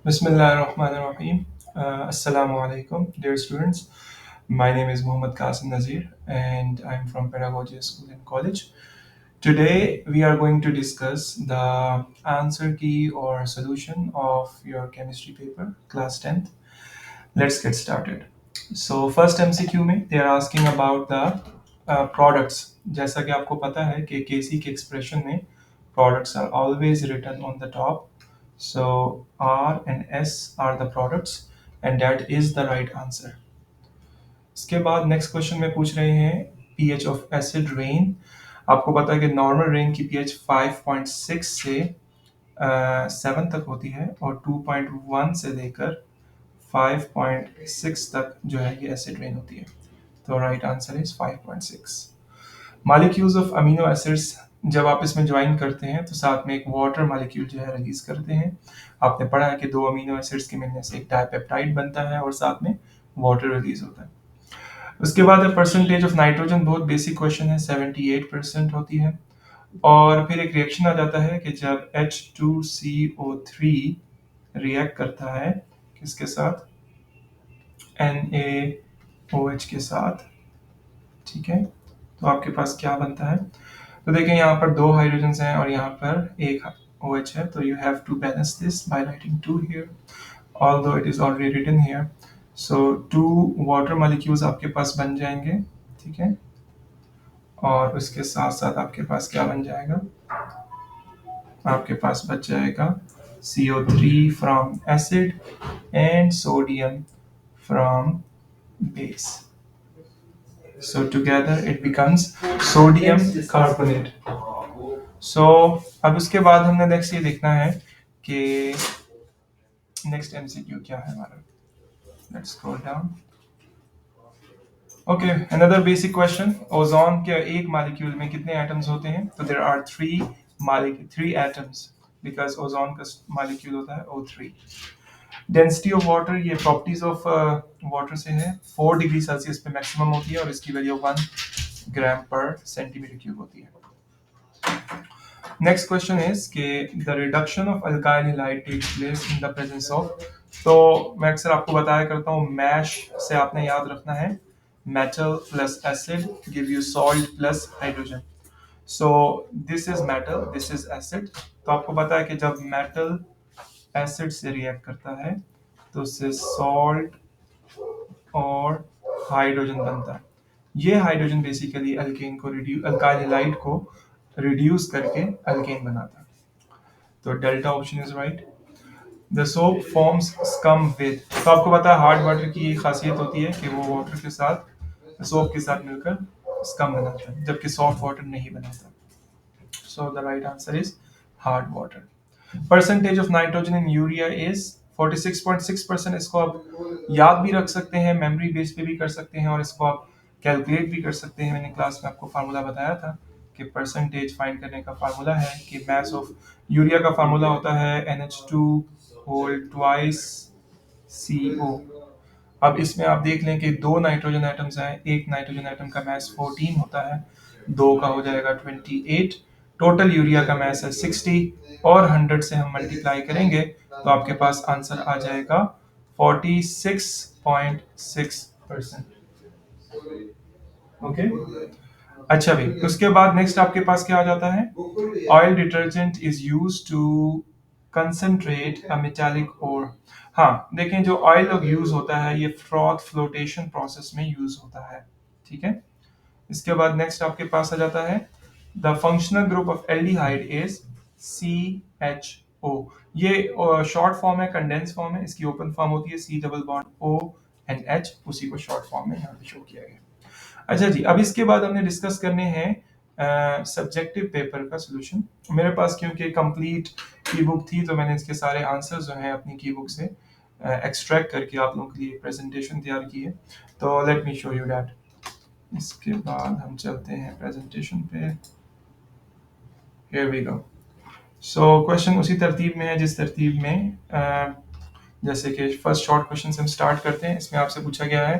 Bismillahirrahmanirrahim. Assalamu alaikum, dear students. My name is Muhammad Qasim Nazir and I'm from Pedagogy School and College. Today we are going to discuss the answer key or solution of your chemistry paper, class 10th. Let's get started. So first MCQ में they are asking about the products. जैसा कि आपको पता है कि केसी के expression में products are always written on the top. So R and S are the products and that is the right answer. इसके बाद नेक्स्ट क्वेश्चन में पूछ रहे हैं pH ऑफ एसिड रेन. आपको पता है कि नॉर्मल रेन की pH 5.6 से 7 तक होती है और 2.1 से लेकर 5.6 तक जो है ये एसिड रेन होती है. तो right answer is 5.6. Molecules of amino acids जब आप इसमें ज्वाइन करते हैं तो साथ में एक वाटर मॉलिक्यूल जो है रिलीज करते हैं. आपने पढ़ा है कि दो अमीनो एसिड्स के मिलने से एक डाइपेप्टाइड बनता है और साथ में वाटर रिलीज होता है. उसके बाद परसेंटेज ऑफ नाइट्रोजन, बहुत बेसिक क्वेश्चन है, 78% होती है. और फिर एक रिएक्शन आ जाता है कि जब H2CO3 रिएक्ट करता है किसके साथ, NaOH के साथ, ठीक है, तो आपके पास क्या बनता है. तो देखें यहाँ पर दो हाइड्रोजन हैं और यहाँ पर एक OH है, तो you have to balance this by writing 2 here, although it is already written here. So 2 water molecules आपके पास बन जाएंगे, ठीक है, और उसके साथ साथ आपके पास क्या बन जाएगा, आपके पास बच जाएगा CO3 from acid and sodium from base. So together it becomes sodium carbonate. So अब उसके बाद हमने नेक्स्ट ये देखना है कि नेक्स्ट MCQ क्या है हमारा. Let's scroll down. Okay, another basic question. Ozone के एक मॉलिक्यूल में कितने एटम्स होते हैं? तो there are three atoms because ozone का मॉलिक्यूल होता है O3. डेंसिटी ऑफ वाटर, ये प्रॉपर्टीज ऑफ वाटर से है, 4 डिग्री सेल्सियस पे मैक्सिमम होती है और इसकी वैल्यू 1 ग्राम पर सेंटीमीटर क्यूब होती है. नेक्स्ट क्वेश्चन इज कि the reduction of alkyl halide takes place in the presence of. तो मैं अक्सर आपको बताया करता हूँ, मैश से आपने याद रखना है metal plus acid give you salt plus hydrogen. So this is metal, this is acid. तो आपको पता है कि जब मेटल एसिड से रिएक्ट करता है तो उससे सॉल्ट और हाइड्रोजन बनता है. ये हाइड्रोजन बेसिकली अल्केन को अल्काइल हैलाइड को रिड्यूस करके अल्केन बनाता है. तो delta option is right. The soap forms scum with. तो आपको पता है हार्ड वाटर की खासियत होती है कि वो वाटर के साथ सोप के साथ मिलकर स्कम बनाता है, जबकि सॉफ्ट वाटर नहीं बनाता. So the right answer is hard water. Percentage of nitrogen in urea is 46.6%. इसको आप याद भी रख सकते हैं, मेमोरी बेस पे भी कर सकते हैं और इसको आप कैलकुलेट भी कर सकते हैं. मैंने क्लास में आपको फार्मूला बताया था कि परसेंटेज फाइंड करने का फार्मूला है कि मास ऑफ यूरिया का फार्मूला होता है NH2 होल ट्वाइस CO. अब इसमें आप देख लें कि दो नाइट्रोजन एटम्स हैं, एक नाइट्रोजन एटम का मास 14 होता है, दो का हो जाएगा 28. टोटल यूरिया का मास है 60 और 100 से हम मल्टीप्लाई करेंगे तो आपके पास आंसर आ जाएगा 46.6%. ओके, अच्छा भाई, उसके बाद नेक्स्ट आपके पास क्या आ जाता है, oil detergent is use to concentrate a metallic ore. हाँ देखें, जो ऑयल यूज होता है ये फ्रॉथ फ्लोटेशन प्रोसेस में यूज होता है, ठीक है. इसके बाद नेक्स्ट आपके पास आ जाता है the functional group of aldehyde is CHO. ये शॉर्ट फॉर्म है, कंडेंस फॉर्म है, इसकी ओपन फॉर्म होती है C double bond O and H, उसी को शॉर्ट फॉर्म में यहाँ पे शो किया गया. अच्छा जी, अब इसके बाद हमने डिस्कस करने हैं सब्जेक्टिव पेपर का सोल्यूशन. मेरे पास क्योंकि कंप्लीट की बुक थी तो मैंने इसके सारे आंसर्स जो हैं अपनी की बुक से एक्सट्रैक्ट करके आप लोगों के लिए प्रेजेंटेशन तैयार की है. तो let me show you that. इसके बाद हम चलते हैं प्रेजेंटेशन पे. Here we go. So question उसी तरतीब में है जिस तरतीब में जैसे कि फर्स्ट शॉर्ट क्वेश्चन से हम स्टार्ट करते हैं. इसमें आपसे पूछा गया है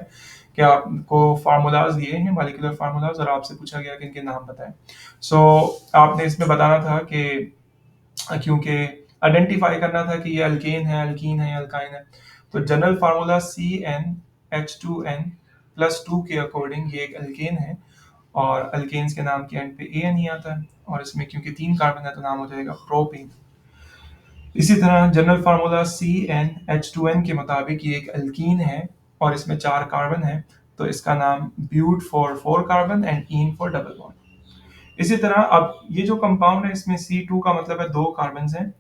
कि आपको फार्मूलाज दिए हैं, मॉलिक्यूलर फार्मूलाज, और आपसे पूछा गया कि इनके नाम बताएं. सो आपने इसमें बताना था कि क्योंकि आइडेंटिफाई करना था कि ये अल्केन है, अल्कीन है या अल्काइन है। तो जनरल फार्मूला CnH2n+2 के अकॉर्डिंग ये एक अल्केन है, और अल्केन्स के नाम के एंड पे एन ही आता है, और इसमें क्योंकि 3 कार्बन है तो नाम हो जाएगा प्रोपेन। इसी तरह जनरल फार्मूला CnH2n के मुताबिक ये एक अल्कीन है और इसमें 4 कार्बन है, तो इसका नाम but for 4 carbon and ene for double bond. इसी तरह अब ये जो कंपाउंड है इसमें C2 का मतलब है 2 कार्बन हैं,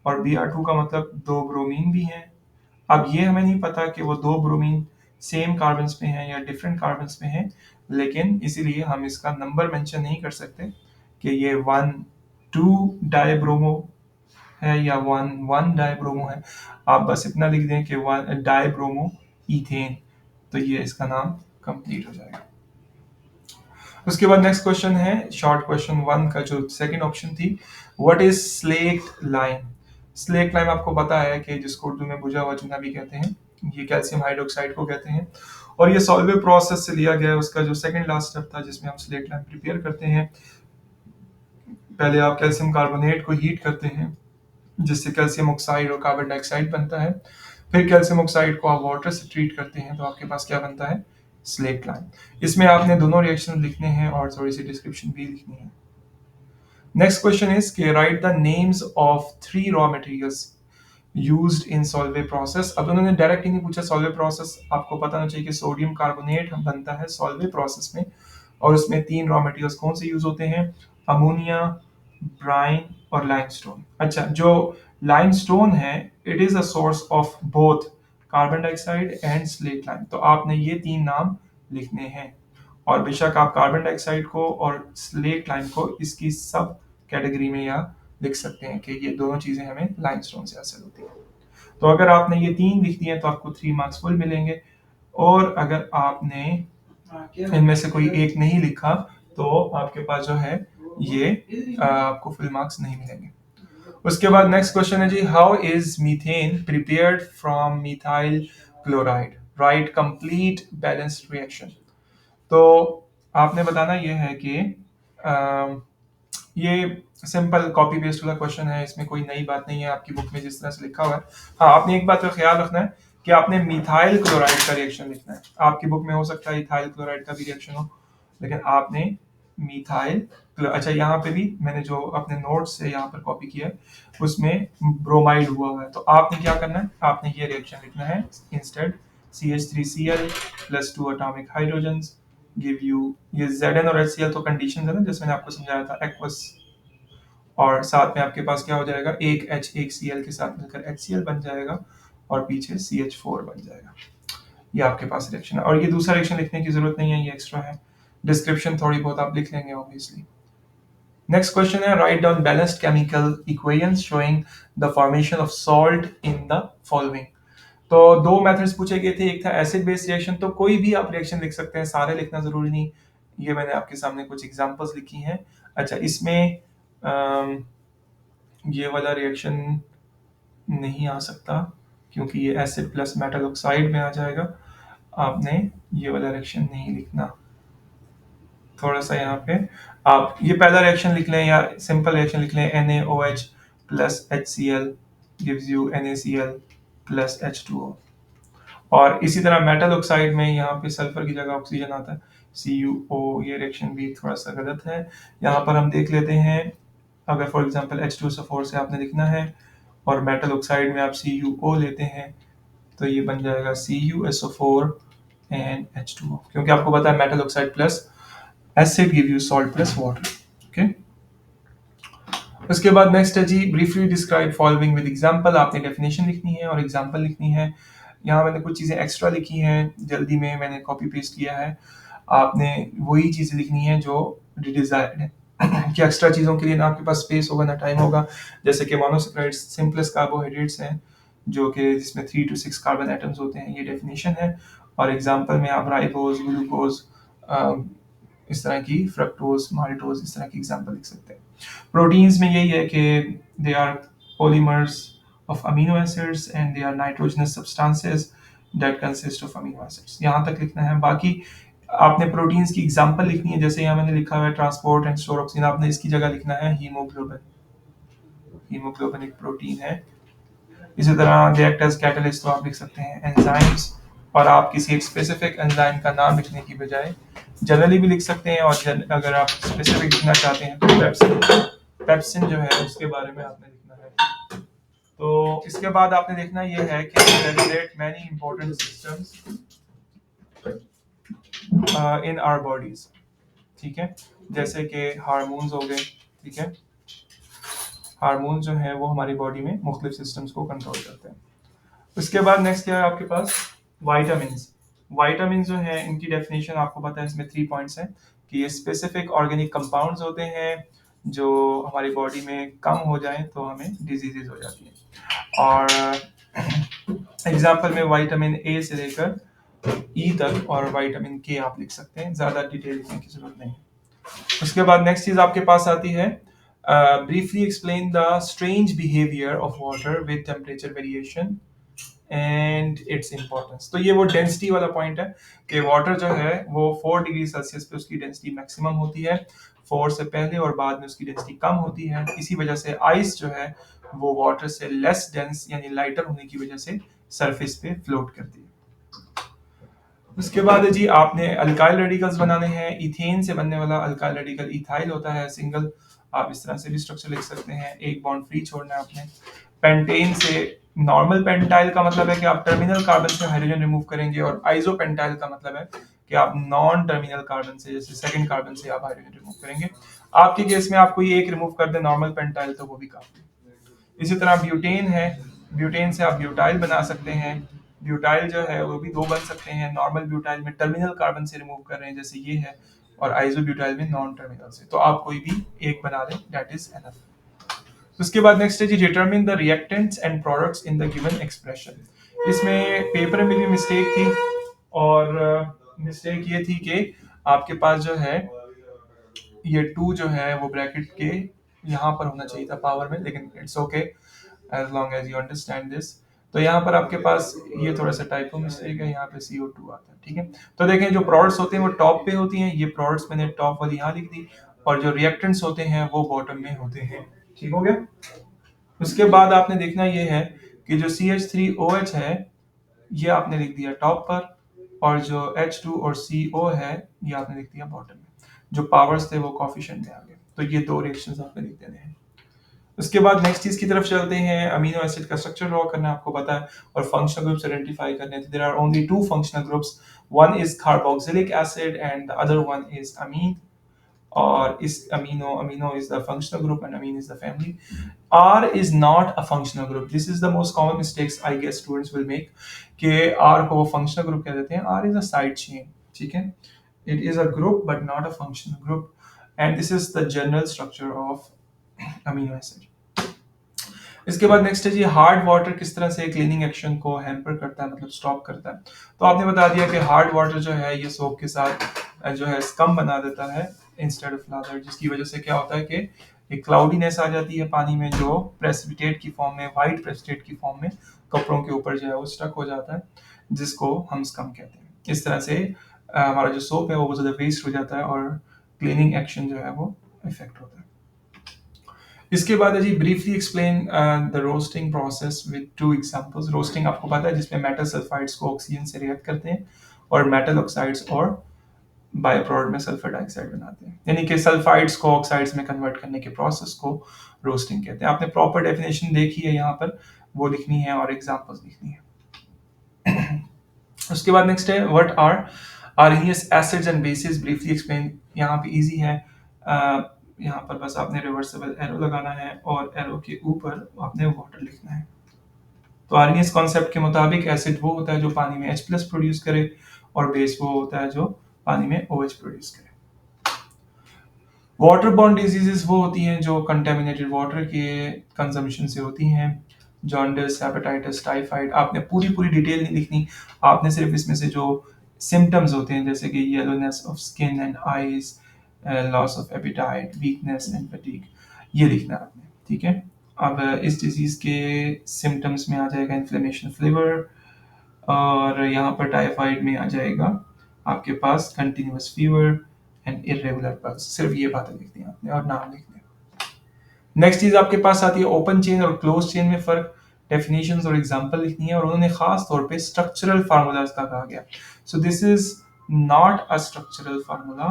और Br2 का मतलब 2 ब्रोमीन भी हैं। अब ये हमें नहीं पता कि वो 2 ब्रोमीन सेम कार्बन्स पे हैं या डिफरेंट कार्बन्स पे हैं, लेकिन इसीलिए हम इसका नंबर मेंशन नहीं कर सकते कि ये 1,2 डाइब्रोमो है या 1,1 डाइब्रोमो है। आप बस इतना लिख दें कि 1 डाइब्रोमो इथेन, तो ये इसका नाम कंप्लीट हो जाएगा। उसके बाद नेक्स्ट क्वेश्चन है शॉर्ट क्वेश्चन 1 का जो सेकंड ऑप्शन थी, what is slaked lime. Slaked lime आपको पता है कि जिसको उर्दू में बुझा हुआ चूना भी कहते हैं, ये कैल्शियम हाइड्रोक्साइड को कहते हैं, और ये सॉल्वे प्रोसेस से लिया गया है। उसका जो सेकंड लास्ट स्टेप था जिसमें हम स्लेक्ट लाइम प्रिपेयर करते हैं, पहले आप कैल्शियम कार्बोनेट को हीट करते हैं जिससे कैल्शियम ऑक्साइड और कार्बन डाइऑक्साइड बनता है। फिर कैल्शियम ऑक्साइड को आप वाटर से ट्रीट करते हैं तो आपके पास क्या बनता है, स्लेक्ट लाइम। इसमें आपने दोनों रिएक्शन लिखने हैं और थोड़ी सी डिस्क्रिप्शन भी लिखनी है। नेक्स्ट क्वेश्चन इज के right the names of 3 raw materials used in Solvay process. अब उन्होंने डायरेक्ट ही नहीं पूछा सॉल्वे प्रोसेस, आपको पता होना चाहिए कि सोडियम कार्बोनेट बनता है सॉल्वे प्रोसेस में, और उसमें 3 रॉ मटेरियल्स कौन से यूज होते हैं, अमोनिया, ब्राइन और लाइमस्टोन। अच्छा, जो लाइमस्टोन है it is a source of both carbon dioxide and slate lime, तो आपने ये 3 नाम लिखने हैं, और बेशक आप कार्बन डाइऑक्साइड को और स्लेट लाइम को इसकी सब कैटेगरी में या लिख सकते हैं कि ये दोनों चीजें हमें लाइमस्टोन से हासिल होती हैं। तो अगर आपने ये 3 लिख दिए तो आपको 3 मार्क्स फुल मिलेंगे, और अगर आपने इनमें से कोई एक नहीं लिखा तो आपके पास जो है ये आपको फुल मार्क्स नहीं मिलेंगे। उसके बाद नेक्स्ट क्वेश्चन है जी, how is methane prepared from methyl chloride, write complete balanced reaction. तो आपने बताना ये है कि ये सिंपल कॉपी पेस्ट वाला क्वेश्चन है, इसमें कोई नई बात नहीं है, आपकी बुक में जिस तरह से लिखा हुआ है। हाँ, आपने एक बात का ख्याल रखना है कि आपने मिथाइल क्लोराइड का रिएक्शन लिखना है। आपकी बुक में हो सकता है इथाइल क्लोराइड का भी रिएक्शन हो, लेकिन आपने मिथाइल, अच्छा यहाँ पे भी मैंने जो अपने नोट्स से यहाँ पर कॉपी किया है उसमें ब्रोमाइड हुआ है, तो आपने क्या करना है, आपने ये रिएक्शन लिखना है instead CH3Cl + 2 atomic hydrogens give you, ये Zn और HCl तो कंडीशन है ना जैसे मैंने आपको समझाया था एक्वस, और साथ में आपके पास क्या हो जाएगा, एक H एक Cl के साथ मिलकर HCl बन जाएगा और पीछे CH4 बन जाएगा। ये आपके पास रिएक्शन है, और ये दूसरा रिएक्शन लिखने की जरूरत नहीं है, ये एक्स्ट्रा है, डिस्क्रिप्शन थोड़ी बहुत आप लिख लेंगे ऑब्वियसली। नेक्स्ट क्वेश्चन है write down balanced chemical equations showing the formation of salt in the following. तो 2 मेथड्स पूछे गए थे, एक था एसिड बेस रिएक्शन, तो कोई भी आप रिएक्शन लिख सकते हैं, सारे लिखना जरूरी नहीं, ये मैंने आपके सामने कुछ एग्जांपल्स लिखी हैं। अच्छा, इसमें ये वाला रिएक्शन नहीं आ सकता क्योंकि ये एसिड प्लस मेटल ऑक्साइड में आ जाएगा, आपने ये वाला रिएक्शन नहीं लिखना। थोड़ा सा यहाँ पे आप ये पहला रिएक्शन लिख लें या सिंपल रिएक्शन लिख लें, NaOH + HCl gives you NaCl + H2O। और इसी तरह मेटल ऑक्साइड में यहाँ पे सल्फर की जगह ऑक्सीजन आता है, CuO। ये रिएक्शन भी थोड़ा सा गलत है, यहाँ पर हम देख लेते हैं, अगर फॉर एग्जांपल H2SO4 से आपने लिखना है और मेटल ऑक्साइड में आप CuO लेते हैं तो ये बन जाएगा CuSO4 एंड H2O, क्योंकि आपको पता है metal oxide plus acid give you salt plus water. Okay, उसके बाद नेक्स्ट है जी, briefly describe following with example. आपने डेफिनेशन लिखनी है और एग्जांपल लिखनी है। यहाँ मैंने कुछ चीज़ें एक्स्ट्रा लिखी हैं, जल्दी में मैंने कॉपी पेस्ट किया है, आपने वही चीज़ें लिखनी है जो डिजायर्ड है कि एक्स्ट्रा चीज़ों के लिए ना आपके पास स्पेस होगा ना टाइम होगा, जैसे कि मोनोसैकराइड्स सिंपलेस्ट कार्बोहाइड्रेट्स हैं जो कि जिसमें 3 to 6 कार्बन एटम्स होते हैं, ये डेफिनेशन है। और एग्जांपल में आप राइबोज, ग्लूकोज, इस तरह की फ्रक्टोज, माल्टोज, इस तरह की एग्जांपल लिख सकते हैं। प्रोटीन्स में यही है कि they are polymers of amino acids and they are nitrogenous substances that consist of amino acids। यहाँ तक लिखना है। बाकी आपने प्रोटीन्स की एग्जांपल लिखनी है, जैसे यहाँ मैंने लिखा हुआ है ट्रांसपोर्ट एंड स्टोर ऑक्सीजन, आपने इसकी जगह लिखना है हीमोग्लोबिन। हीमोग्लोबिन एक प्रोटीन है। इसी तरह दे एक्ट एज कैटलिस्ट, तो आप लिख सकते हैं एंजाइम्स, और आप किसी एक स्पेसिफिक एंजाइम का नाम लिखने की बजाय जनरली भी लिख सकते हैं, और अगर आप स्पेसिफिक लिखना चाहते हैं तो पेप्सिन, पेप्सिन जो है उसके बारे में आपने लिखना है। तो इसके बाद आपने देखना ये है कि regulate many important systems in our bodies, ठीक है, जैसे कि हार्मोन्स हो गए, ठीक है, हार्मोन जो है वो हमारी बॉडी में मुख्तलिफ सिस्टम्स को कंट्रोल करते हैं। उसके बाद नेक्स्ट क्या है आपके पास, वाइटामिन। वाइटामिन जो है इनकी डेफिनेशन आपको पता है, इसमें 3 पॉइंट्स हैं कि ये स्पेसिफिक ऑर्गेनिक कंपाउंड्स होते हैं जो हमारी बॉडी में कम हो जाएं तो हमें डिजीजेज हो जाती हैं। और एग्जांपल में विटामिन ए से लेकर ई तक और विटामिन के आप लिख सकते हैं, ज़्यादा डिटेल लिखने की जरूरत नहीं। उसके बाद नेक्स्ट चीज आपके पास आती है, briefly explain the strange behaviour of water with temperature variation and its importance. तो ये वो डेंसिटी वाला पॉइंट है कि वाटर जो है वो 4 डिग्री सेल्सियस पे उसकी डेंसिटी मैक्सिमम होती है, 4 से पहले, और बाद में उसकी डेंसिटी कम होती है। इसी वजह से आइस जो है वो वाटर से लेस डेंस यानी लाइटर होने की वजह से सरफेस पे फ्लोट करती है। उसके बाद जी आपने अल्काइल रेडिकल्स बनाने हैं। इथेन से बनने वाला अल्काइल रेडिकल इथाइल होता है, सिंगल। आप इस तरह से भी स्ट्रक्चर लिख सकते हैं, एक बॉन्ड फ्री छोड़ना है आपने। पेंटेन से, नॉर्मल पेंटाइल का मतलब है कि आप टर्मिनल कार्बन से हाइड्रोजन रिमूव करेंगे, और आइसोपेंटाइल का मतलब है कि आप नॉन टर्मिनल कार्बन से, जैसे सेकंड कार्बन से आप हाइड्रोजन रिमूव करेंगे। आपके केस में आप कोई एक रिमूव कर दें नॉर्मल पेंटाइल तो वो भी काफी है। इसी तरह ब्यूटेन है, ब्यूटेन से आप ब्यूटाइल बना सकते हैं। ब्यूटाइल जो है वो भी दो बन सकते हैं, नॉर्मल ब्यूटाइल में टर्मिनल कार्बन से रिमूव कर रहे हैं जैसे ये है, और आइसो ब्यूटाइल में नॉन टर्मिनल से, तो आप कोई भी एक बना लें, दैट इज एनफ। उसके बाद नेक्स्ट है जी determine the reactants and products in the given expression. इसमें पेपर में भी मिस्टेक थी, और मिस्टेक ये थी कि आपके पास जो है ये टू जो है वो ब्रैकेट के यहाँ पर होना चाहिए था पावर में, लेकिन it's okay as long as you understand this. तो यहाँ पर आपके पास ये थोड़ा सा टाइपो मिस्टेक है, यहाँ पे CO2 आता है, ठीक है। तो देखें जो प्रोडक्ट्स होते हैं वो टॉप पे होती हैं, ये प्रोडक्ट्स मैंने टॉप वाली यहाँ लिख दी, और जो रिएक्टेंट्स होते हैं वो बॉटम में होते हैं, ठीक हो गया। उसके बाद आपने देखना ये है कि जो CH3OH है ये आपने लिख दिया टॉप पर, और जो H2 और CO है ये आपने लिख दिया बॉटम में। जो पावर्स थे वो कॉफिशिएंट में आ गए, तो ये दो रिएक्शंस आपने लिख देने हैं। उसके बाद नेक्स्ट चीज की तरफ चलते हैं, अमीनो एसिड का स्ट्रक्चर ड्रॉ करना आपको पता है, और फंक्शनल ग्रुप्स आइडेंटिफाई करने हैं। There are only two functional groups, one is carboxylic acid and the other one is amine, और इस amino is the functional group and amine is the family. R is not a functional group. This is the most common mistakes I guess students will make, कि R को वो functional group कह देते हैं। R is a side chain, ठीक है। It is a group but not a functional group, and this is the general structure of amino acid. इसके बाद नेक्स्ट है जी हार्ड वाटर किस तरह से क्लीनिंग एक्शन को हैम्पर करता है, मतलब स्टॉप करता है। तो आपने बता दिया कि हार्ड वाटर जो है ये सोप के साथ जो है स्कम बना देता है इंस्टेड ऑफ लादर, जिसकी वजह से क्या होता है कि एक क्लाउडीनेस आ जाती है पानी में, जो प्रेसिपिटेट की फॉर्म में, वाइट प्रेसिपिटेट की फॉर्म में कपड़ों के ऊपर जो है वो स्टक हो जाता है, जिसको हम स्कम कहते हैं। इस तरह से हमारा जो सोप है वो बहुत ज़्यादा वेस्ट हो जाता है, और क्लीनिंग एक्शन जो है वो इफेक्ट होता है। इसके बाद है जी briefly explain the roasting process with two examples. Roasting आपको पता है जिसमें मेटल सल्फाइड्स को ऑक्सीजन से रिएक्ट करते हैं, और मेटल ऑक्साइड्स और बाय प्रोडक्ट में सल्फर डाइऑक्साइड बनाते हैं, यानी कि सल्फाइड्स को ऑक्साइड्स में कन्वर्ट करने के प्रोसेस को रोस्टिंग कहते हैं। आपने प्रॉपर डेफिनेशन देखी है यहाँ पर, वो लिखनी है और एग्जांपल्स लिखनी है। उसके बाद नेक्स्ट है what are Arrhenius acids and bases, briefly explain. यहाँ पे इजी है, यहाँ पर बस आपने रिवर्सिबल एरो लगाना है, और एरो के ऊपर आपने वाटर लिखना है। तो आर्नियस कॉन्सेप्ट के मुताबिक एसिड वो होता है जो पानी में H+ प्रोड्यूस करे, और बेस वो होता है जो पानी में OH प्रोड्यूस करे। वाटर बॉर्न डिजीजेस वो होती हैं जो कंटेमिनेटेड वाटर के कंजम्पशन से होती हैं, जॉन्डिस, हेपेटाइटिस, टाइफाइड। आपने पूरी पूरी डिटेल नहीं लिखनी, आपने सिर्फ इसमें से जो सिम्टम्स होते हैं जैसे कि yellowness of skin and eyes, loss of appetite, weakness and fatigue, ये लिखना है आपने, ठीक है। अब इस डिजीज के सिम्टम्स में आ जाएगा इन्फ्लेमेशन, फ्लीवर, और यहाँ पर टाइफाइड में आ जाएगा आपके पास continuous fever and irregular pulse. सिर्फ ये बातें लिखनी है आपने और नाम लिखने हैं। नेक्स्ट चीज आपके पास आती है ओपन चेन और क्लोज चेन में फर्क, डेफिनेशंस और एग्जांपल लिखनी है, और उन्होंने खास तौर पे स्ट्रक्चरल फार्मूलाज का कहा गया। So this is not a structural formula,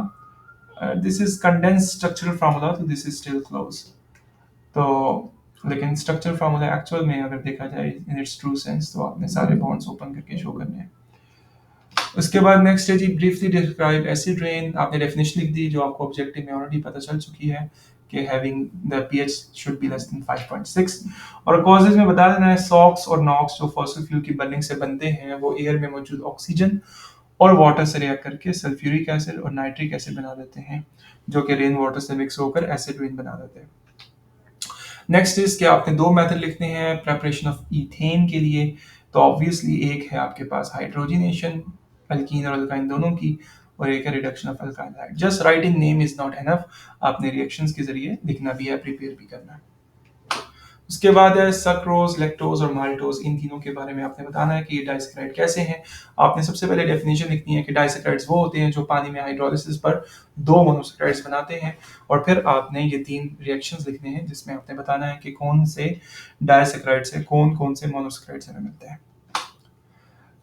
this is condensed structural formula, तो दिस इज स्टिल क्लोज। तो लेकिन स्ट्रक्चरल फार्मूला एक्चुअल में अगर देखा जाए इन इट्स ट्रू सेंस तो आपने सारे बॉन्ड्स ओपन करके शो करने हैं। उसके बाद नेक्स्ट है जी ब्रीफली डिस्क्राइब एसिड रेन। आपने डेफिनेशन लिख दी जो आपको ऑब्जेक्टिव में ऑलरेडी पता चल चुकी है कि having the pH should be less than 5.6। और कॉजेज में बता देना है सॉक्स और नॉक्स जो फॉसिल फ्यूल की बर्निंग से बनते हैं वो एयर में मौजूद ऑक्सीजन और वाटर से रिएक्ट करके सल्फ्यूरिक एसिड और नाइट्रिक एसिड बना देते हैं जो कि रेन वाटर से मिक्स होकर एसिड रेन बना देते हैं। नेक्स्ट इज कि आपने दो मेथड लिखने हैं प्रेपरेशन ऑफ ईथेन के लिए। तो ऑब्वियसली एक है आपके पास हाइड्रोजनेशन अल्कीन और अल्काइन दोनों की, और एक है reduction of alkyl. Just writing name is not enough, आपने रिएक्शंस के जरिए लिखना भी है, प्रिपेयर भी करना है। उसके बाद है सक्रोज, लैक्टोज और माल्टोज, इन तीनों के बारे में आपने बताना है कि ये डाइसैकेराइड कैसे हैं। आपने सबसे पहले डेफिनेशन लिखनी है कि डाइसैकेराइड्स वो होते हैं जो पानी में हाइड्रोलिसिस पर दो मोनोसैकेराइड्स बनाते हैं, और फिर आपने ये तीन रिएक्शंस लिखने हैं जिसमें आपने बताना है कि कौन से डाइसैकेराइड से कौन कौन से मोनोसैकेराइड्स हमें मिलते हैं।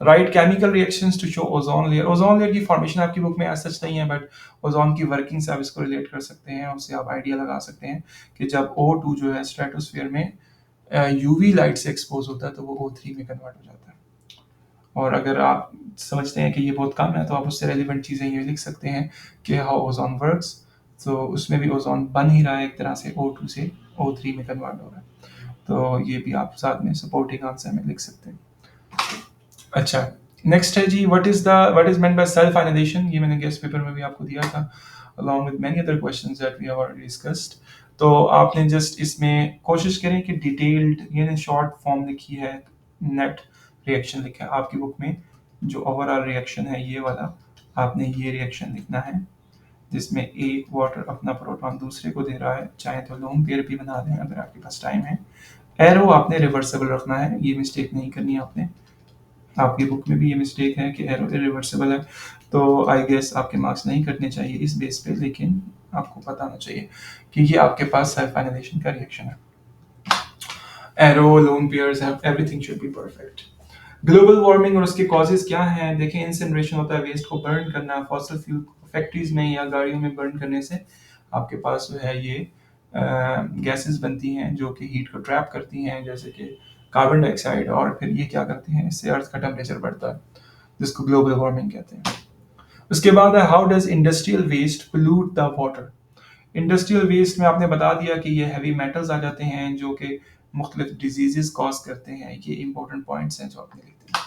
Write chemical reactions to show ozone layer. Ozone layer की फॉर्मेशन आपकी बुक में सच नहीं है, बट ओजोन की वर्किंग से आप इसको रिलेट कर सकते हैं, उससे आप आइडिया लगा सकते हैं कि जब O2 जो है स्ट्रेटोस्फीयर में यूवी लाइट से एक्सपोज होता है तो वो O3 में कन्वर्ट हो जाता है। और अगर आप समझते हैं कि ये बहुत कम है तो आप उससे रेलिवेंट चीज़ें ये लिख सकते हैं कि हाउ ओजोन वर्क्स। तो उसमें भी ओजोन बन ही रहा है एक तरह से, O2 से O3 में कन्वर्ट हो रहा है, तो ये भी आप साथ में सपोर्टिंग आंसर में लिख सकते हैं। अच्छा, नेक्स्ट है जी what is meant by self ionisation. ये मैंने गेस्ट पेपर में भी आपको दिया था along with many other questions that we have already discussed। तो आपने जस्ट इसमें कोशिश करें कि डिटेल्ड यानी शॉर्ट फॉर्म लिखी है, नेट रिएक्शन लिखा है आपकी बुक में। जो ओवरऑल रिएक्शन है ये वाला, आपने ये रिएक्शन लिखना है जिसमें एक वाटर अपना प्रोटॉन दूसरे को दे रहा है, चाहे तो लोन पेयर भी बना दें अगर आपके पास टाइम है। एरो आपने रिवर्सेबल रखना है, ये मिस्टेक नहीं करनी आपने, आपकी बुक में भी ये मिस्टेक है कि एरो रिवर्सिबल है, तो आई गेस आपके मार्क्स नहीं कटने चाहिए इस बेस पे, लेकिन आपको पता होना चाहिए कि ये आपके पास सेल्फ आयनाइजेशन का रिएक्शन है। Arrow lone pairs everything should be perfect. Global warming और उसके कॉजेज क्या हैं, देखें इंसिनरेशन होता है वेस्ट को बर्न करना, फॉसिल फ्यूल फैक्ट्रीज में या गाड़ियों में बर्न करने से आपके पास जो है ये गैसेस बनती हैं जो कि हीट को ट्रैप करती हैं जैसे कि कार्बन डाइऑक्साइड, और फिर ये क्या करते हैं इससे अर्थ का टेम्परेचर बढ़ता है जिसको ग्लोबल वार्मिंग कहते हैं। उसके बाद है how does industrial waste pollute the water. Industrial waste में आपने बता दिया कि ये हैवी मेटल्स आ जाते हैं जो कि मुख्तलिफ डिजीजेस कॉज करते हैं, ये इंपॉर्टेंट पॉइंट्स हैं जो आपने लिखते हैं।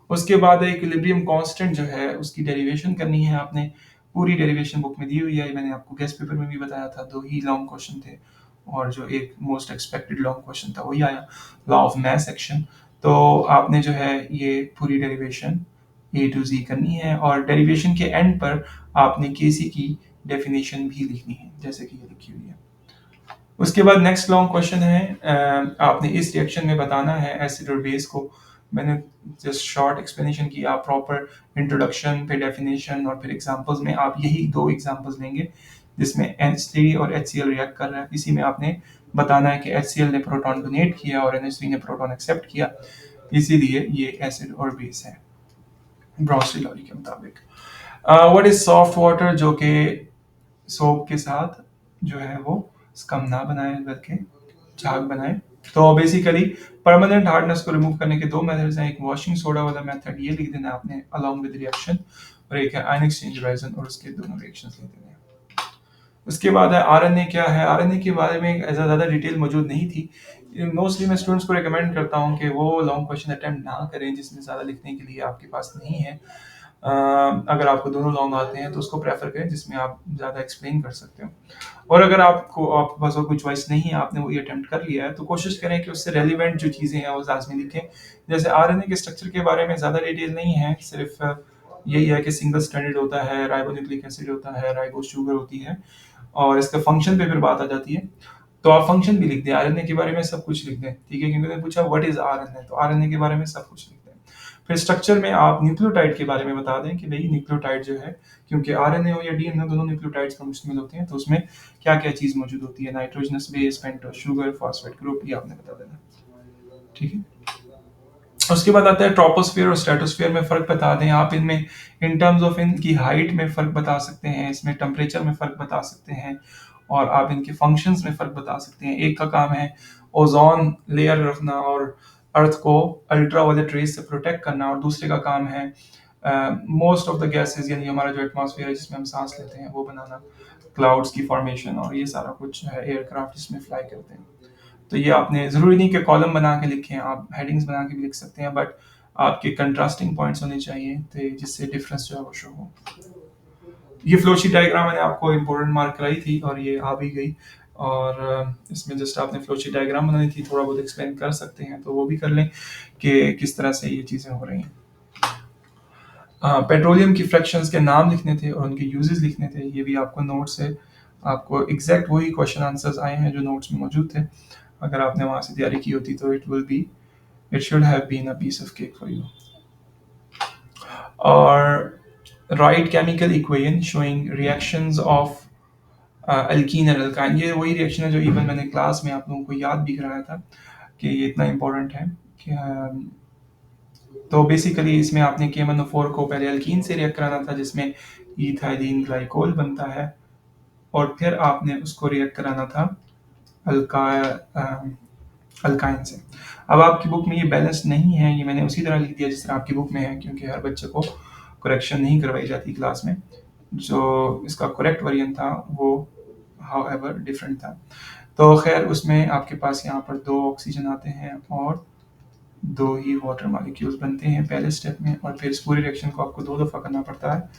उसके बाद इक्विलिब्रियम कांस्टेंट जो है उसकी डेरिवेशन करनी है आपने, पूरी डेरिवेशन बुक में दी हुई है, मैंने आपको गेस्ट पेपर में भी बताया था, दो ही लॉन्ग क्वेश्चन थे और जो एक मोस्ट एक्सपेक्टेड लॉन्ग क्वेश्चन था वही आया, लॉ ऑफ मास एक्शन। तो आपने जो है ये पूरी डेरिवेशन ए टू जी करनी है, और डेरिवेशन के एंड पर आपने केसी की डेफिनेशन भी लिखनी है जैसे कि ये लिखी हुई है। उसके बाद नेक्स्ट लॉन्ग क्वेश्चन है, आपने इस रिएक्शन में बताना है एसिड और बेस को। मैंने जस्ट शॉर्ट एक्सप्लेनेशन किया, प्रॉपर इंट्रोडक्शन पे डेफिनेशन और फिर एग्जांपल्स में आप यही दो एग्जांपल्स लेंगे जिसमें NH3 और HCl रिएक्ट कर रहा है, इसी में आपने बताना है कि HCl ने प्रोटॉन डोनेट किया और NH3 ने प्रोटॉन एक्सेप्ट किया, इसीलिए ये एसिड और बेस है ब्राउनस्ली लॉ के मुताबिक। व्हाट इज सॉफ्ट वाटर, जो कि सोप के साथ जो है वो स्कम ना बनाए बल्कि झाग बनाए। तो बेसिकली परमानेंट हार्डनेस को रिमूव करने के दो मेथड्स हैं, एक वॉशिंग सोडा वाला मेथड ये लिख देना आपने अलोंग विद रिएक्शन, और एक है आयन एक्सचेंज रेजन और उसके दोनों रिएक्शंस लिख देने हैं। उसके बाद है आरएनए क्या है। आरएनए के बारे में ज़्यादा डिटेल मौजूद नहीं थी, मोस्टली मैं स्टूडेंट्स को रिकमेंड करता हूँ कि वो लॉन्ग क्वेश्चन अटेम्प्ट ना करें जिसमें ज़्यादा लिखने के लिए आपके पास नहीं है। अगर आपको दोनों लॉन्ग आते हैं तो उसको प्रेफर करें जिसमें आप ज़्यादा एक्सप्लेन कर सकते हो, और अगर आपके पास और कोई चॉइस नहीं है, आपने वही अटेम्प्ट कर लिया है, तो कोशिश करें कि उससे रेलिवेंट जो चीज़ें हैं वो लाजमी लिखें। जैसे आरएनए के स्ट्रक्चर के बारे में ज़्यादा डिटेल नहीं है, सिर्फ यही है कि सिंगल स्ट्रैंडेड होता है, राइबोन्यूक्लिक एसिड होता है, राइबो शुगर होती है, और इसका फंक्शन पे फिर बात आ जाती है। तो आप फंक्शन भी लिख दें, आरएनए के बारे में सब कुछ लिख दें, ठीक है, क्योंकि मैंने पूछा व्हाट इज आरएनए, तो आरएनए के बारे में सब कुछ लिख दें। फिर स्ट्रक्चर में आप न्यूक्लियोटाइड के बारे में बता दें कि भाई न्यूक्लियोटाइड जो है, क्योंकि आरएनए हो या डीएनए दोनों न्यूक्लियोटाइड्स पर मुश्तमिल होते हैं, तो उसमें क्या क्या चीज़ मौजूद होती है, nitrogenous base, pentose sugar, phosphate group, ये आपने बता देना। ठीक है। उसके बाद आता है ट्रोपोस्फेयर और स्ट्रेटोस्फेयर में फ़र्क बता दें आप इनमें, इन टर्म्स ऑफ इनकी हाइट में फ़र्क बता सकते हैं, इसमें टेम्परेचर में फ़र्क बता सकते हैं, और आप इनके फंक्शंस में फ़र्क बता सकते हैं। एक का काम है ओजोन लेयर रखना और अर्थ को अल्ट्रा वायलेट रेज से प्रोटेक्ट करना, और दूसरे का काम है मोस्ट ऑफ द गैसेस, यानी हमारा जो एटमॉस्फेयर है जिसमें हम सांस लेते हैं वो बनाना, क्लाउड्स की फॉर्मेशन, और ये सारा कुछ है एयरक्राफ्ट जिसमें फ्लाई करते हैं। तो ये आपने ज़रूरी नहीं कि कॉलम बना के लिखें, आप हेडिंग्स बना के भी लिख सकते हैं, बट आपके कंट्रास्टिंग पॉइंट्स होने चाहिए तो जिससे डिफरेंस जो है वो शो हो। ये फ्लोशीट डायग्राम मैंने आपको इम्पोर्टेंट मार्क कराई थी और ये आ भी गई, और इसमें जस्ट आपने फ्लोशीट डायग्राम बनानी थी, थोड़ा बहुत एक्सप्लेन कर सकते हैं तो वो भी कर लें कि किस तरह से ये चीज़ें हो रही हैं। पेट्रोलियम की फ्रैक्शंस के नाम लिखने थे और उनके यूजेस लिखने थे, ये भी आपको नोट्स से, आपको एग्जैक्ट वही क्वेश्चन आंसर्स आए हैं जो नोट्स में मौजूद थे। अगर आपने वहाँ से तैयारी की होती तो it should have been a piece of cake for you. और write chemical equation showing reactions of alkene and alkyne, ये वही रिएक्शन है जो इवन मैंने क्लास में आप लोगों को याद भी कराया था कि ये इतना इंपॉर्टेंट है कि तो बेसिकली इसमें आपने KMnO4 को पहले अल्कीन से रिएक्ट कराना था जिसमें इथाइलिन ग्लाइकोल बनता है, और फिर आपने उसको रिएक्ट कराना था अल्का अल्काइन से। अब आपकी बुक में ये बैलेंस नहीं है, ये मैंने उसी तरह लिख दिया जिस तरह आपकी बुक में है, क्योंकि हर बच्चे को करेक्शन नहीं करवाई जाती क्लास में। जो इसका करेक्ट वेरिएंट था वो हाउएवर डिफरेंट था। तो खैर उसमें आपके पास यहाँ पर 2 ऑक्सीजन आते हैं और 2 ही वाटर मॉलिक्यूल्स बनते हैं पहले स्टेप में, और फिर इस पूरे रिएक्शन को आपको 2 दफ़ा करना पड़ता है,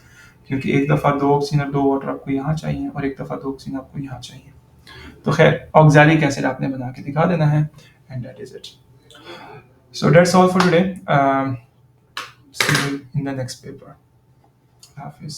क्योंकि एक दफ़ा 2 ऑक्सीजन और 2 वाटर आपको यहाँ चाहिए और एक दफ़ा 2 ऑक्सीजन आपको यहाँ चाहिए। तो खैर ऑक्सैलिक एसिड आपने बना के दिखा देना है, and that is it. So that's all for today. See you in the next paper. हाफिज़।